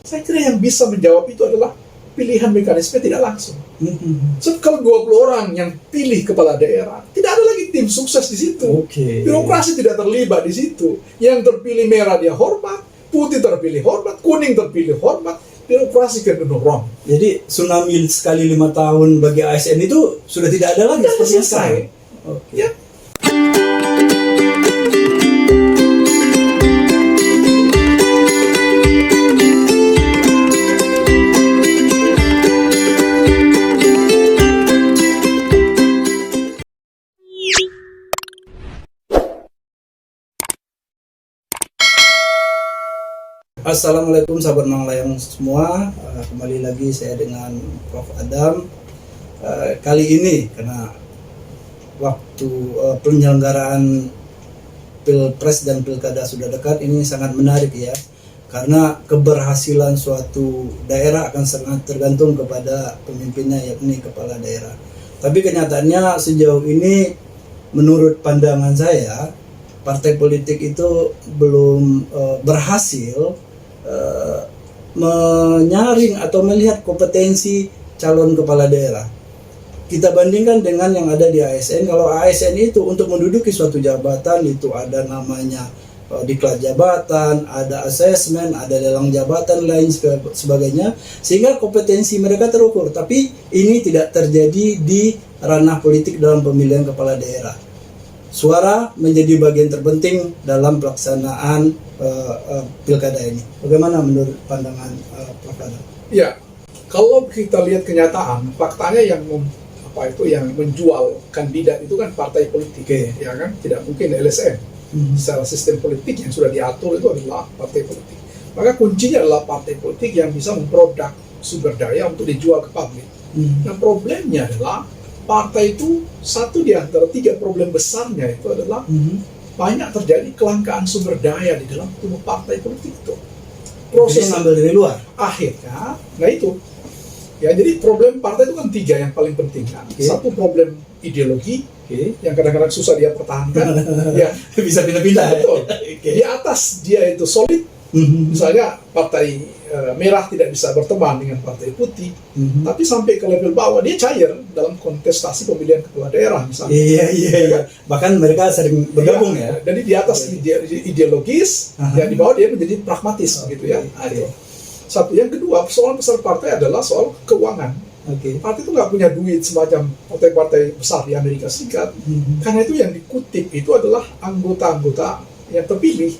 Saya kira yang bisa menjawab itu adalah pilihan mekanisme tidak langsung. So, kalau 20 orang yang pilih kepala daerah, tidak ada lagi tim sukses di situ. Birokrasi tidak terlibat di situ. Yang terpilih merah dia hormat, putih terpilih hormat, kuning terpilih hormat. Birokrasi kan wrong. Jadi tsunami sekali 5 tahun bagi ASN itu sudah tidak ada lagi seperti selesai. Ya. Assalamualaikum sahabat Manglayang semua, kembali lagi saya dengan Prof. Adam. Kali ini karena waktu penyelenggaraan Pilpres dan Pilkada sudah dekat, ini sangat menarik ya, karena keberhasilan suatu daerah akan sangat tergantung kepada pemimpinnya, yakni kepala daerah. Tapi kenyataannya sejauh ini menurut pandangan saya, partai politik itu belum berhasil menyaring atau melihat kompetensi calon kepala daerah. Kita bandingkan dengan yang ada di ASN. Kalau ASN itu untuk menduduki suatu jabatan itu ada namanya diklat jabatan, ada asesmen, ada lelang jabatan, lain sebagainya, sehingga kompetensi mereka terukur. Tapi ini tidak terjadi di ranah politik dalam pemilihan kepala daerah. Suara menjadi bagian terpenting dalam pelaksanaan pilkada ini. Bagaimana menurut pandangan Prof. Adam? Ya, kalau kita lihat kenyataan, faktanya yang menjual kandidat itu kan partai politik, ya kan? Tidak mungkin LSM. Secara sistem politik yang sudah diatur itu adalah partai politik. Maka kuncinya adalah partai politik yang bisa memproduk sumber daya untuk dijual ke publik. Nah, problemnya adalah partai itu satu di antara 3 problem besarnya itu adalah banyak terjadi kelangkaan sumber daya di dalam tubuh partai politik itu. Proses ngambil dari luar. Akhirnya, nah itu. Ya, jadi problem partai itu kan 3 yang paling penting kan. Satu problem ideologi, yang kadang-kadang susah dia pertahankan. Ya, bisa pindah-pindah. Betul. Di atas dia itu solid. Misalnya partai merah tidak bisa berteman dengan partai putih, tapi sampai ke level bawah dia cair dalam kontestasi pemilihan kepala daerah misalnya. Iya. Bahkan mereka sering bergabung ya. Jadi di atas ideologis, ya di bawah dia menjadi pragmatis begitu ya. Itu. Satu. Yang kedua, persoalan besar partai adalah soal keuangan. Partai itu nggak punya duit semacam partai-partai besar di Amerika Serikat. Karena itu yang dikutip itu adalah anggota-anggota yang terpilih.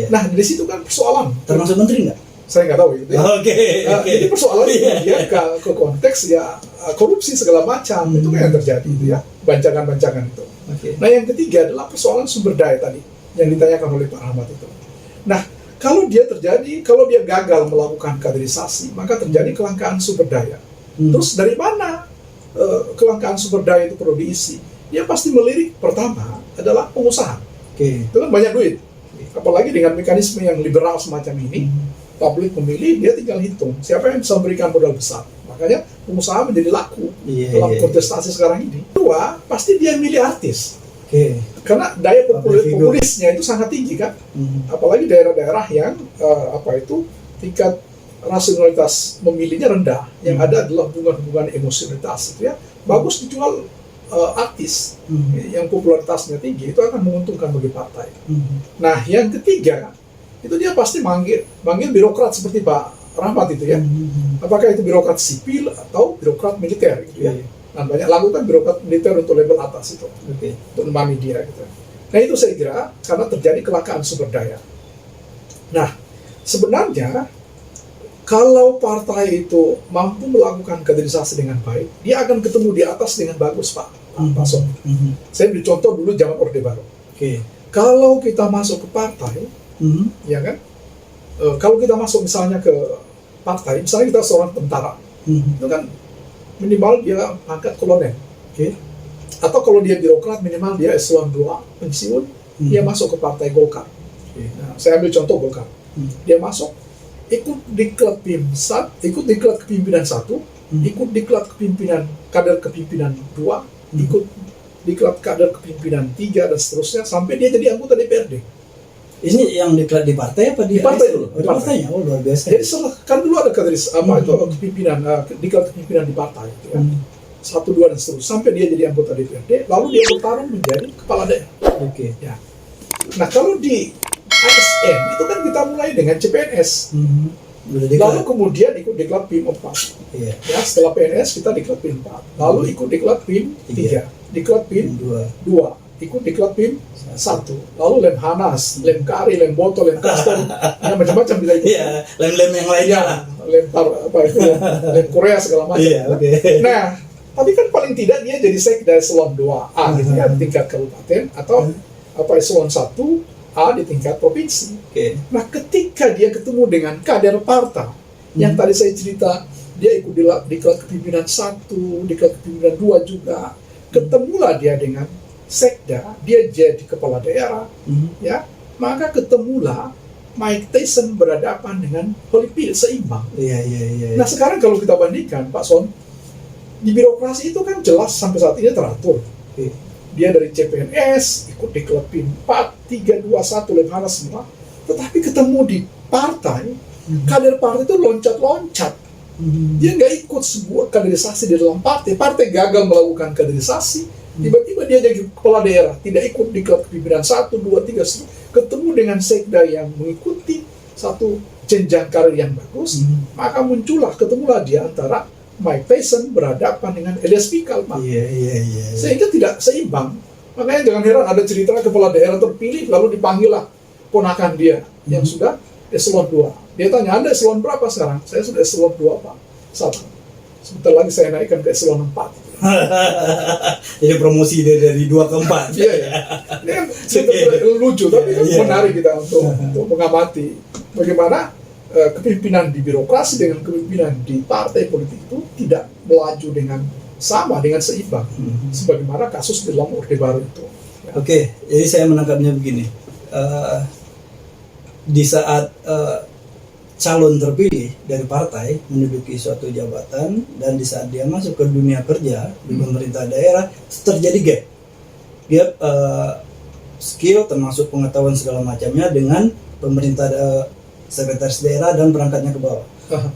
Nah, dari situ kan persoalan. Termasuk menteri nggak? Saya nggak tahu itu. Jadi persoalan dia ke konteks ya korupsi segala macam itu kan yang terjadi itu ya, bancakan-bancakan itu. Nah, yang ketiga adalah persoalan sumber daya tadi yang ditanyakan oleh Pak Ahmad itu. Nah, kalau dia gagal melakukan kaderisasi, maka terjadi kelangkaan sumber daya. Terus dari mana kelangkaan sumber daya itu perlu diisi? Dia pasti melirik pertama adalah pengusaha. Itu kan banyak duit. Apalagi dengan mekanisme yang liberal semacam ini, publik memilih, dia tinggal hitung siapa yang bisa memberikan modal besar. Makanya pengusaha menjadi laku dalam kontestasi sekarang ini. Kedua, pasti dia milih artis. Karena daya populisnya itu sangat tinggi kan. Apalagi daerah-daerah yang tingkat rasionalitas memilihnya rendah. Yang ada adalah hubungan-hubungan emosionalitas itu ya. Bagus dijual artis yang popularitasnya tinggi, itu akan menguntungkan bagi partai. Nah, yang ketiga itu dia pasti manggil birokrat seperti Pak Rahmat itu ya. Apakah itu birokrat sipil atau birokrat militer gitu ya. Nah, banyak lagu kan birokrat militer untuk level atas itu, untuk menemani dia gitu. Nah, itu saya kira karena terjadi kelangkaan sumber daya. Nah, sebenarnya kalau partai itu mampu melakukan kaderisasi dengan baik, dia akan ketemu di atas dengan bagus, Pak Son. Saya beri contoh dulu zaman Orde Baru. Kalau kita masuk ke partai, ya kan? Kalau kita masuk misalnya ke partai, misalnya kita seorang tentara, itu kan minimal dia pangkat kolonel. Atau kalau dia birokrat, minimal dia eselon 2 pensiun, dia masuk ke partai Golkar. Nah, saya ambil contoh Golkar. Dia masuk, ikut diklat kepimpinan 1, ikut diklat kader kepimpinan 2, ikut diklat kader kepimpinan 3 dan seterusnya sampai dia jadi anggota DPRD. Ini yang diklat di partai apa Di partai dulu, Oh, di partainya. Oh, luar biasa. Jadi kan dulu ada itu kepimpinan, diklat kepimpinan di partai gitu ya. 1, 2 dan seterusnya sampai dia jadi anggota DPRD, lalu dia bertarung menjadi kepala daerah. Oke. Ya. Nah kalau di ASN itu kan kita mulai dengan CPNS, Udah diklat. lalu kemudian ikut diklat PIM 4. Iya. Ya, setelah PNS kita diklat PIM 4, lalu ikut diklat PIM 3, diklat PIM 2, ikut diklat PIM 1, lalu Lemhanas, lem kari, lem botol, lem kastor, ya macam-macam kita ikut. Iya, lem-lem yang lainnya lah. Lempar apa itu, lem Korea segala macam. Iya, oke. Nah, tapi kan paling tidak dia jadi sekda eselon 2A gitu ya, di tingkat kabupaten, atau apa eselon 1A di tingkat provinsi. Oke. Nah, ketika dia ketemu dengan kader partai yang tadi saya cerita, dia ikut diklat kepimpinan 1, diklat kepimpinan 2 juga, ketemulah dia dengan sekda, dia jadi kepala daerah, ya, maka ketemulah Mike Tyson berhadapan dengan Holyfield, seimbang. Iya. Nah sekarang kalau kita bandingkan Pak Son, di birokrasi itu kan jelas sampai saat ini teratur. Dia dari CPNS, ikut diklat PIM 4, 3, 2, 1, Lemhanas semua. Tetapi ketemu di partai, kader partai itu loncat-loncat. Dia nggak ikut sebuah kaderisasi di dalam partai. Partai gagal melakukan kaderisasi. Tiba-tiba dia jadi kepala daerah, tidak ikut diklat kepimpinan 1, 2, 3, ketemu dengan sekda yang mengikuti satu jenjang karir yang bagus, maka ketemulah dia antara Mike Tyson berhadapan dengan Elias Pikal, Pak. Iya. Sehingga tidak seimbang. Makanya jangan heran ada cerita kepala daerah terpilih lalu dipanggillah ponakan dia yang sudah eselon 2. Dia tanya, Anda eselon berapa sekarang? Saya sudah eselon 2, Pak. 1. Sebentar lagi saya naikkan ke eselon 4. Jadi promosi dari 2 ke 4. Iya. Ini kan cerita lucu, tapi kan menarik kita untuk mengamati bagaimana kepemimpinan di birokrasi dengan kepemimpinan di partai politik itu tidak melaju dengan seimbang, sebagaimana kasus di dalam Orde Baru itu. Ya. Oke, jadi saya menangkapnya begini. Di saat calon terpilih dari partai menduduki suatu jabatan, dan di saat dia masuk ke dunia kerja di pemerintah daerah, terjadi gap skill termasuk pengetahuan segala macamnya dengan pemerintah sekretaris daerah dan perangkatnya ke bawah.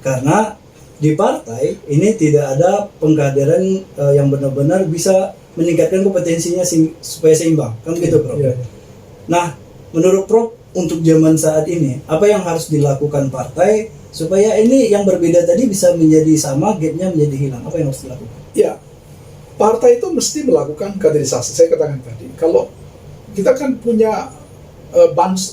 Karena di partai ini tidak ada pengkaderan yang benar-benar bisa meningkatkan kompetensinya supaya seimbang, kan begitu, Prof? Iya. Nah, menurut Prof, untuk zaman saat ini, apa yang harus dilakukan partai supaya ini yang berbeda tadi bisa menjadi sama, gapnya menjadi hilang? Apa yang harus dilakukan? Ya, partai itu mesti melakukan kaderisasi. Saya katakan tadi, kalau kita kan punya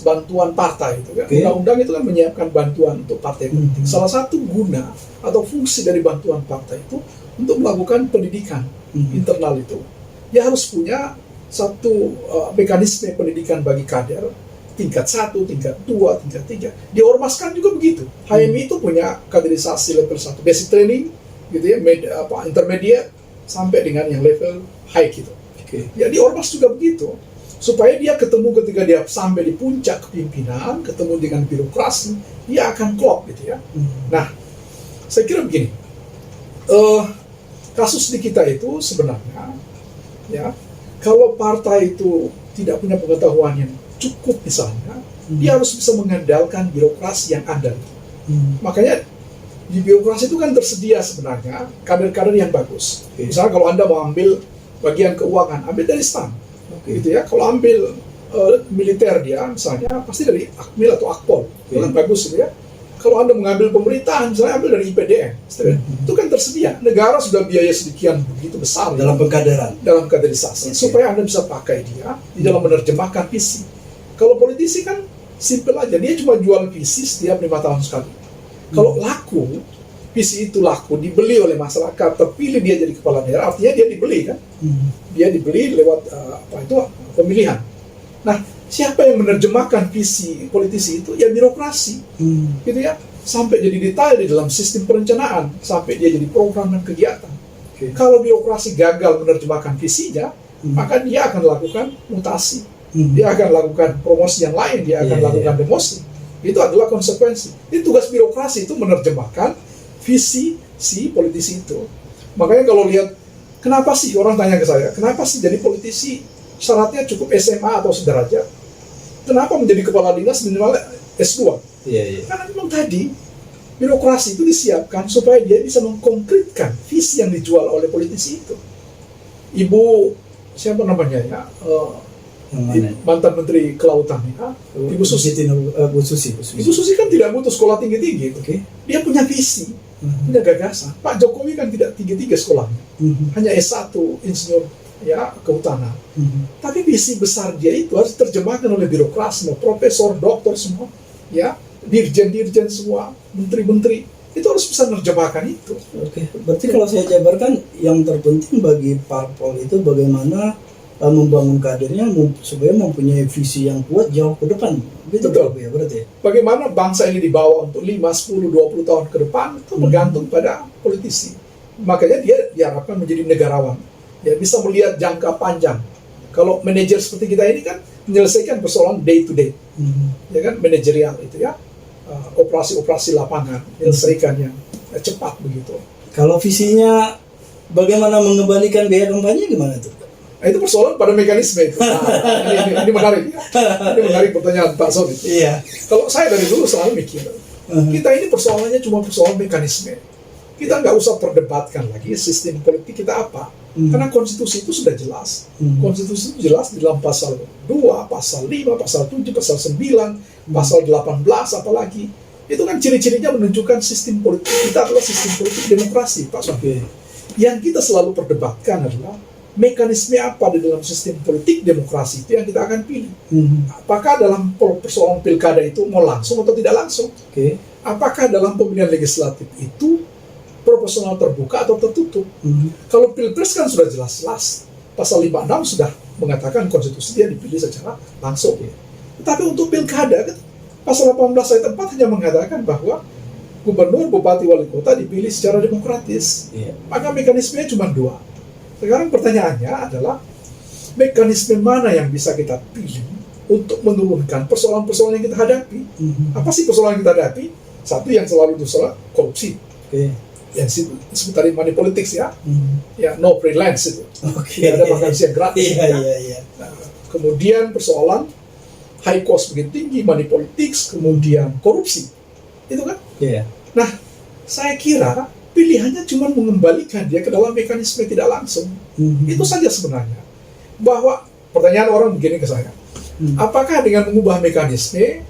bantuan partai, itu kan, undang-undang itu kan menyiapkan bantuan untuk partai politik. Salah satu guna atau fungsi dari bantuan partai itu untuk melakukan pendidikan internal itu. Dia harus punya satu mekanisme pendidikan bagi kader, tingkat 1, tingkat 2, tingkat 3. Di Ormaskan juga begitu. HMI itu punya kaderisasi level 1, basic training, gitu ya, intermediate, sampai dengan yang level high gitu. Ya di Ormas juga begitu. Supaya dia ketemu ketika dia sampai di puncak kepimpinan, ketemu dengan birokrasi, dia akan klop gitu ya. Nah, saya kira begini. Kasus di kita itu sebenarnya, ya, kalau partai itu tidak punya pengetahuan yang cukup misalnya, dia harus bisa mengandalkan birokrasi yang ada. Makanya di birokrasi itu kan tersedia sebenarnya kader-kader yang bagus. Misalnya kalau Anda mau ambil bagian keuangan, ambil dari STAN, gitu ya. Kalau ambil militer dia, misalnya pasti dari Akmil atau Akpol, itu kan bagus gitu ya. Kalau Anda mengambil pemerintahan, misalnya ambil dari IPDN, itu kan tersedia. Negara sudah biaya sedemikian begitu besar dalam pengkaderan, dalam kaderisasi, supaya Anda bisa pakai dia di dalam menerjemahkan visi. Kalau politisi kan simple aja, dia cuma jual visi setiap 5 tahun sekali. Kalau laku, visi itu laku, dibeli oleh masyarakat, terpilih dia jadi kepala daerah, artinya dia dibeli kan? Dia dibeli lewat pemilihan. Nah, siapa yang menerjemahkan visi politisi itu? Ya birokrasi, gitu ya. Sampai jadi detail di dalam sistem perencanaan, sampai dia jadi program dan kegiatan. Kalau birokrasi gagal menerjemahkan visinya, maka dia akan lakukan mutasi. Dia akan lakukan promosi yang lain, dia akan lakukan demosi. Itu adalah konsekuensi. Ini tugas birokrasi itu menerjemahkan visi si politisi itu. Makanya kalau lihat, kenapa sih orang tanya ke saya, kenapa sih jadi politisi syaratnya cukup SMA atau sederajat? Kenapa menjadi kepala dinas minimal S2? Karena memang tadi birokrasi itu disiapkan supaya dia bisa mengkonkretkan visi yang dijual oleh politisi itu. Ibu siapa namanya ya? Mantan Menteri Kelautan ya, Ibu Susi. Bu Susi. Ibu Susi kan tidak butuh sekolah tinggi-tinggi, dia punya visi, punya gagasan. Pak Jokowi kan tidak tinggi-tinggi sekolahnya, hanya S1 insinyur ya kehutanan. Tapi visi besar dia itu harus terjemahkan oleh birokrasi, profesor, doktor semua, ya dirjen-dirjen semua, menteri-menteri itu harus bisa menerjemahkan itu. Berarti kalau saya jabarkan, yang terpenting bagi parpol itu bagaimana membangun kadernya supaya mempunyai visi yang kuat jauh ke depan. Betul. Ya, berarti. Bagaimana bangsa ini dibawa untuk 5, 10, 20 tahun ke depan itu bergantung pada politisi. Makanya dia diharapkan menjadi negarawan. Ya, bisa melihat jangka panjang. Kalau manajer seperti kita ini kan menyelesaikan persoalan day to day. Ya kan, manajerial itu ya. Operasi-operasi lapangan, menyelesaikannya cepat begitu. Kalau visinya bagaimana mengembalikan biaya kampanye gimana tuh? Nah, itu persoalan pada mekanisme itu. Ini menarik. Ini menarik pertanyaan Pak Sony. Iya. Kalau saya dari dulu selalu mikir, kita ini persoalannya cuma persoalan mekanisme. Kita nggak usah perdebatkan lagi sistem politik kita apa. Karena konstitusi itu sudah jelas. Konstitusi itu jelas di dalam pasal 2, pasal 5, pasal 7, pasal 9, pasal 18 apalagi. Itu kan ciri-cirinya menunjukkan sistem politik kita adalah sistem politik demokrasi, Pak Sony. Yang kita selalu perdebatkan adalah mekanisme apa di dalam sistem politik demokrasi itu yang kita akan pilih. Apakah dalam persoalan pilkada itu mau langsung atau tidak langsung? Apakah dalam pemilihan legislatif itu proporsional terbuka atau tertutup? Kalau pilpres kan sudah jelas-jelas. Pasal 56 sudah mengatakan konstitusi dia dipilih secara langsung. Tetapi untuk pilkada kan pasal 18 ayat 4 hanya mengatakan bahwa gubernur, bupati, wali kota dipilih secara demokratis. Maka mekanismenya cuma 2. Sekarang pertanyaannya adalah mekanisme mana yang bisa kita pilih untuk menurunkan persoalan-persoalan yang kita hadapi. Apa sih persoalan yang kita hadapi? Satu yang selalu itu soal korupsi. Yang disebut tadi money politics ya. Ya no freelance itu. Ada makan siang gratis. Nah, kemudian persoalan high cost begitu tinggi, money politics, kemudian korupsi. Itu kan? Nah, saya kira pilihannya cuma mengembalikan dia ke dalam mekanisme tidak langsung. Itu saja sebenarnya. Bahwa pertanyaan orang begini ke saya, apakah dengan mengubah mekanisme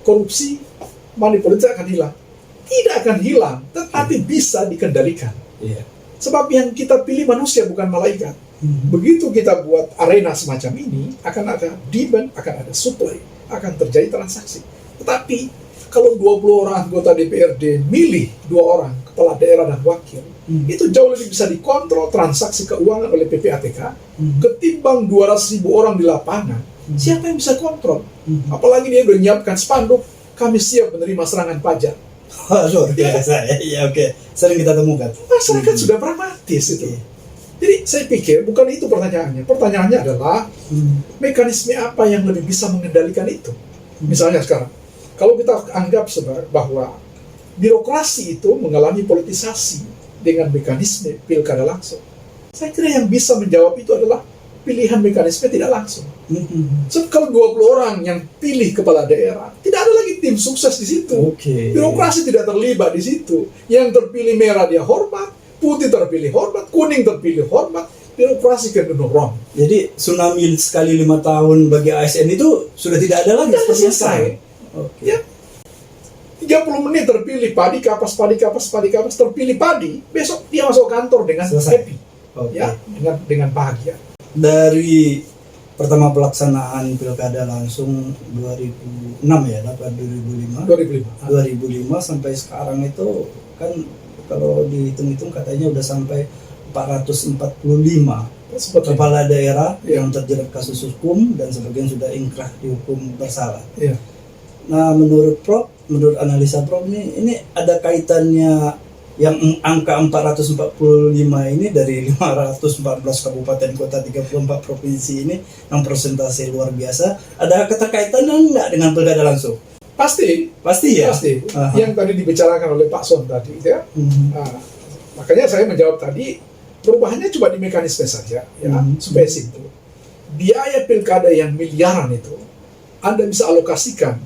korupsi, money politik akan hilang? Tidak akan hilang, tetapi bisa dikendalikan. Sebab yang kita pilih manusia bukan malaikat. Begitu kita buat arena semacam ini, akan ada demand, akan ada supply, akan terjadi transaksi. Tetapi kalau 20 orang anggota DPRD milih 2 orang kepala daerah dan wakil, itu jauh lebih bisa dikontrol transaksi keuangan oleh PPATK ketimbang 200.000 orang di lapangan. Siapa yang bisa kontrol? Apalagi dia udah menyiapkan spanduk, kami siap menerima serangan pajak. Luar biasa ya. Sering kita temukan. Masyarakat sudah pragmatis itu. Jadi saya pikir bukan itu pertanyaannya. Pertanyaannya adalah mekanisme apa yang lebih bisa mengendalikan itu. Misalnya sekarang, kalau kita anggap bahwa birokrasi itu mengalami politisasi dengan mekanisme pilkada langsung, saya kira yang bisa menjawab itu adalah pilihan mekanisme tidak langsung. So, kalau 20 orang yang pilih kepala daerah, tidak ada lagi tim sukses di situ. Birokrasi tidak terlibat di situ. Yang terpilih merah dia hormat, putih terpilih hormat, kuning terpilih hormat. Birokrasi can do no wrong. Jadi tsunami sekali 5 tahun bagi ASN itu sudah tidak ada lagi. Sudah selesai. Ya, 30 menit terpilih padi kapas terpilih padi, besok dia masuk kantor dengan happy, ya, dengan bahagia. Dari pertama pelaksanaan pilkada langsung 2006 ya, 2005 sampai sekarang itu kan kalau dihitung-hitung katanya udah sampai 445 kepala daerah yang terjerat kasus hukum dan sebagian sudah ingkrah dihukum bersalah. Nah, menurut analisa Prof ini ada kaitannya yang angka 445 ini dari 514 kabupaten kota 34 provinsi ini yang persentase luar biasa, ada keterkaitan enggak dengan pilkada langsung? Pasti ya. Pasti. Yang tadi dibicarakan oleh Pak Son tadi ya. Makanya saya menjawab tadi perubahannya cuma di mekanisme saja ya, supaya simpel. Biaya pilkada yang miliaran itu Anda bisa alokasikan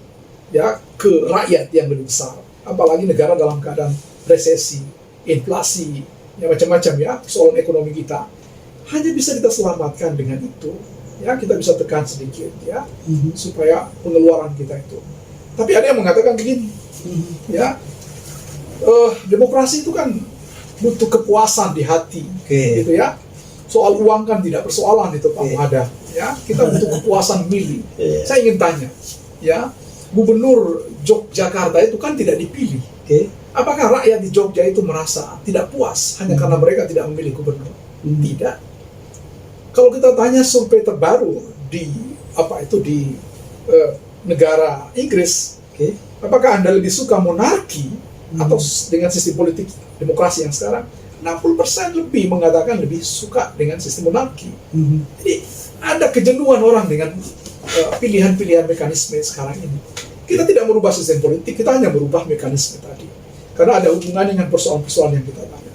ya ke rakyat yang lebih besar, apalagi negara dalam keadaan resesi, inflasi, ya macam-macam ya persoalan ekonomi kita, hanya bisa kita selamatkan dengan itu. Ya, kita bisa tekan sedikit ya supaya pengeluaran kita itu. Tapi ada yang mengatakan begini, ya demokrasi itu kan butuh kepuasan di hati, gitu ya. Soal uang kan tidak persoalan itu Pak Mada, ya kita butuh kepuasan milih. Saya ingin tanya, ya Gubernur Yogyakarta itu kan tidak dipilih. Apakah rakyat di Jogja itu merasa tidak puas hanya karena mereka tidak memilih gubernur? Tidak. Kalau kita tanya survei terbaru di negara Inggris, apakah Anda lebih suka monarki atau dengan sistem politik demokrasi yang sekarang? 60% lebih mengatakan lebih suka dengan sistem monarki. Jadi ada kejenuhan orang dengan pilihan-pilihan mekanisme sekarang ini. Kita tidak merubah sistem politik, kita hanya merubah mekanisme tadi. Karena ada hubungan dengan persoalan-persoalan yang kita tanya.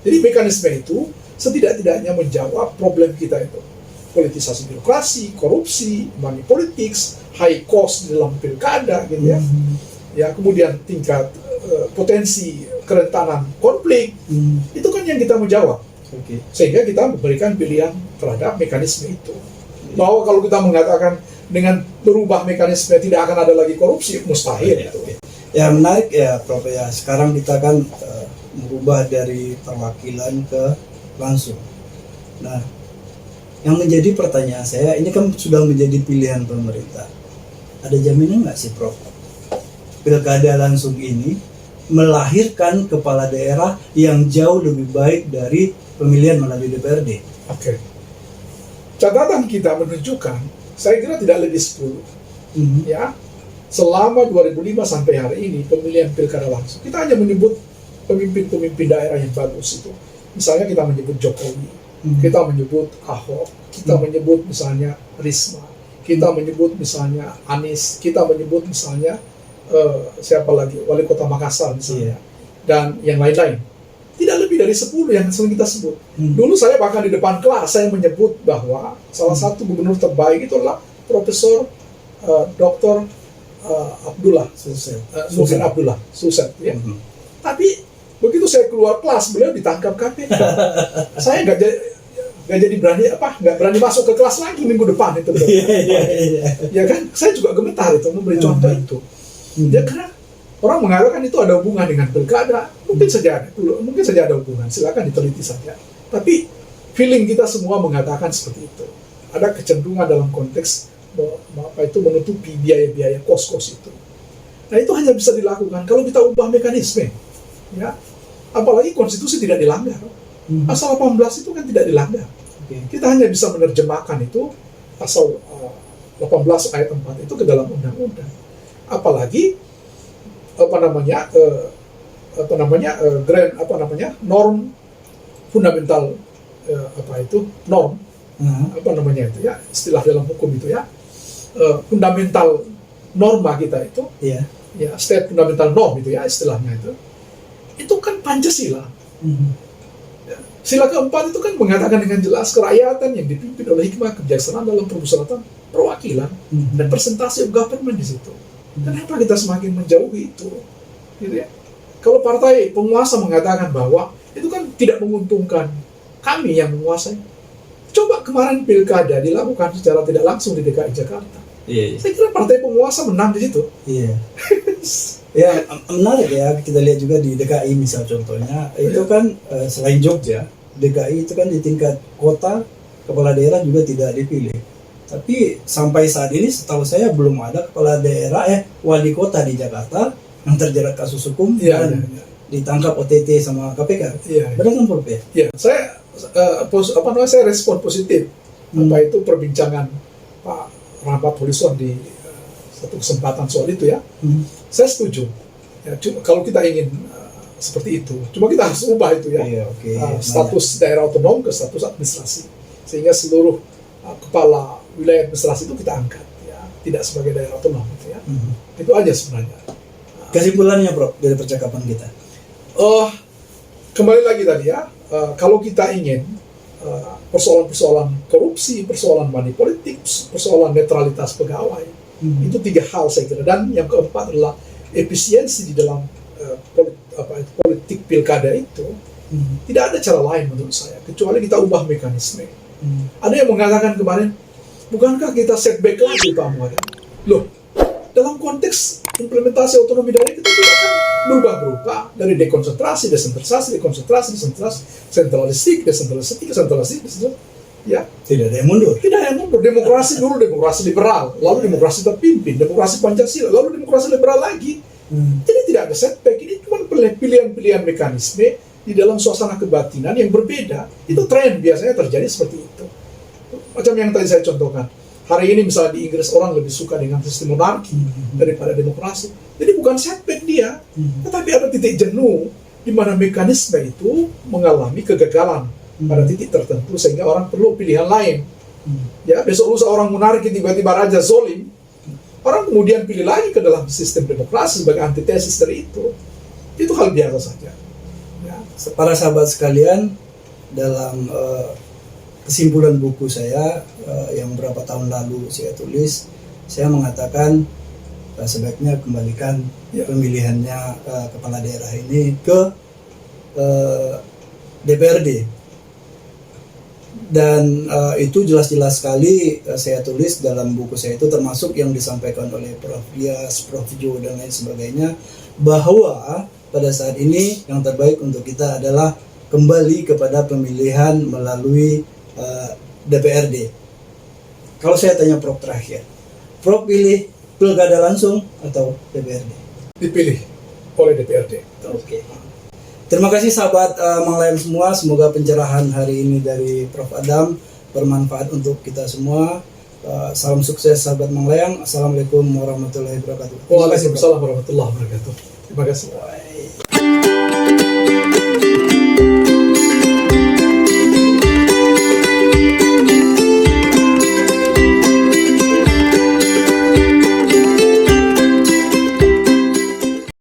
Jadi mekanisme itu setidak-tidaknya menjawab problem kita itu. Politisasi birokrasi, korupsi, money politics, high cost di dalam pilkada gitu ya. Ya, kemudian tingkat potensi kerentanan konflik. Itu kan yang kita menjawab. Sehingga kita memberikan pilihan terhadap mekanisme itu. Bahwa kalau kita mengatakan dengan berubah mekanisme tidak akan ada lagi korupsi, mustahil itu. Ya menarik ya Prof ya. Sekarang kita kan merubah dari perwakilan ke langsung. Nah, yang menjadi pertanyaan saya, ini kan sudah menjadi pilihan pemerintah. Ada jaminan nggak sih Prof? Pilkada langsung ini melahirkan kepala daerah yang jauh lebih baik dari pemilihan melalui DPRD. Oke. Catatan kita menunjukkan, saya kira tidak lebih 10. Ya, selama 2005 sampai hari ini pemilihan pilkada langsung, kita hanya menyebut pemimpin-pemimpin daerah yang bagus itu. Misalnya kita menyebut Jokowi, kita menyebut Ahok, kita menyebut misalnya Risma, kita menyebut misalnya Anies, kita menyebut misalnya siapa lagi, Wali Kota Makassar misalnya, dan yang lain-lain. Tidak lebih dari 10 yang sering kita sebut. Dulu saya bahkan di depan kelas, saya menyebut bahwa salah satu gubernur terbaik itu adalah Profesor Dr. Abdullah Suset Abdullah Suset ya. Tapi begitu saya keluar kelas, beliau ditangkap KPK. Saya nggak berani masuk ke kelas lagi minggu depan itu. Ya kan, saya juga gemetar itu memberi contoh itu. Ya karena orang mengatakan itu ada hubungan dengan pilkada, mungkin saja ada hubungan, silakan diteliti saja. Tapi feeling kita semua mengatakan seperti itu. Ada kecenderungan dalam konteks menutupi biaya-biaya kos-kos itu. Nah itu hanya bisa dilakukan kalau kita ubah mekanisme, ya. Apalagi konstitusi tidak dilanggar. Pasal 18 itu kan tidak dilanggar. Kita hanya bisa menerjemahkan itu pasal 18 ayat 4 itu ke dalam undang-undang. Apalagi norm fundamental norm istilah dalam hukum itu ya, fundamental norma kita itu ya state fundamental norm itu ya istilahnya itu kan Pancasila. Sila keempat itu kan mengatakan dengan jelas kerakyatan yang dipimpin oleh hikmah kebijaksanaan dalam permusyawaratan perwakilan dan presentasi of government di situ. Kenapa kita semakin menjauhi itu? Gitu ya. Kalau partai penguasa mengatakan bahwa itu kan tidak menguntungkan kami yang menguasai. Coba kemarin pilkada dilakukan secara tidak langsung di DKI Jakarta. Saya kira partai penguasa menang di situ. Ya menarik ya, kita lihat juga di DKI misal contohnya itu kan selain Jogja, DKI itu kan di tingkat kota kepala daerah juga tidak dipilih. Tapi sampai saat ini setahu saya belum ada kepala daerah wali kota di Jakarta yang terjerat kasus hukum dan ditangkap OTT sama KPK. Benar kan Prof? Ya, saya respon positif itu perbincangan Pak Rahmat Holison di satu kesempatan soal itu ya. Saya setuju. Ya, kalau kita ingin seperti itu, cuma kita harus ubah itu ya. Status daerah otonom ke status administrasi, sehingga seluruh kepala wilayah administrasi itu kita angkat ya, tidak sebagai daerah otonom gitu ya. Itu aja sebenarnya. Kesimpulannya Prof dari percakapan kita. Kembali lagi tadi ya, kalau kita ingin persoalan-persoalan korupsi, persoalan money politik, persoalan netralitas pegawai Itu 3 hal saya kira. Dan yang keempat adalah efisiensi di dalam politik pilkada itu. Tidak ada cara lain menurut saya kecuali kita ubah mekanisme. Ada yang mengatakan kemarin, bukankah kita setback lagi Pak Muhammad? Loh, dalam konteks implementasi otonomi daerah kita tidak akan berubah-berubah dari dekonsentrasi, desentralisasi, sentralistik, ya. Tidak ada yang mundur. Tidak ada yang mundur. Demokrasi dulu demokrasi liberal, lalu demokrasi terpimpin, demokrasi Pancasila, lalu demokrasi liberal lagi. Jadi tidak ada setback. Ini cuma pilihan-pilihan mekanisme di dalam suasana kebatinan yang berbeda. Itu tren biasanya terjadi seperti itu. Macam yang tadi saya contohkan. Hari ini misalnya di Inggris orang lebih suka dengan sistem monarki daripada demokrasi. Jadi bukan setback dia, tetapi ada titik jenuh di mana mekanisme itu mengalami kegagalan pada titik tertentu sehingga orang perlu pilihan lain. Ya, besok lusa orang monarki tiba-tiba raja zolim, orang kemudian pilih lagi ke dalam sistem demokrasi sebagai antitesis dari itu. Itu hal biasa saja. Ya. Para sahabat sekalian, dalam kesimpulan buku saya yang beberapa tahun lalu saya tulis, saya mengatakan sebaiknya kembalikan pemilihannya kepala daerah ini ke DPRD. Dan itu jelas-jelas sekali saya tulis dalam buku saya itu, termasuk yang disampaikan oleh Prof. Dias, Prof. Jo, dan lain sebagainya, bahwa pada saat ini yang terbaik untuk kita adalah kembali kepada pemilihan melalui DPRD. Kalau saya tanya Prof terakhir, Prof pilih pilkada langsung atau DPRD? Dipilih oleh DPRD. Oke. Terima kasih sahabat Manglayang semua. Semoga pencerahan hari ini dari Prof Adam bermanfaat untuk kita semua. Salam sukses sahabat Manglayang. Assalamualaikum warahmatullahi wabarakatuh. Waalaikumsalam warahmatullahi wabarakatuh. Terima kasih.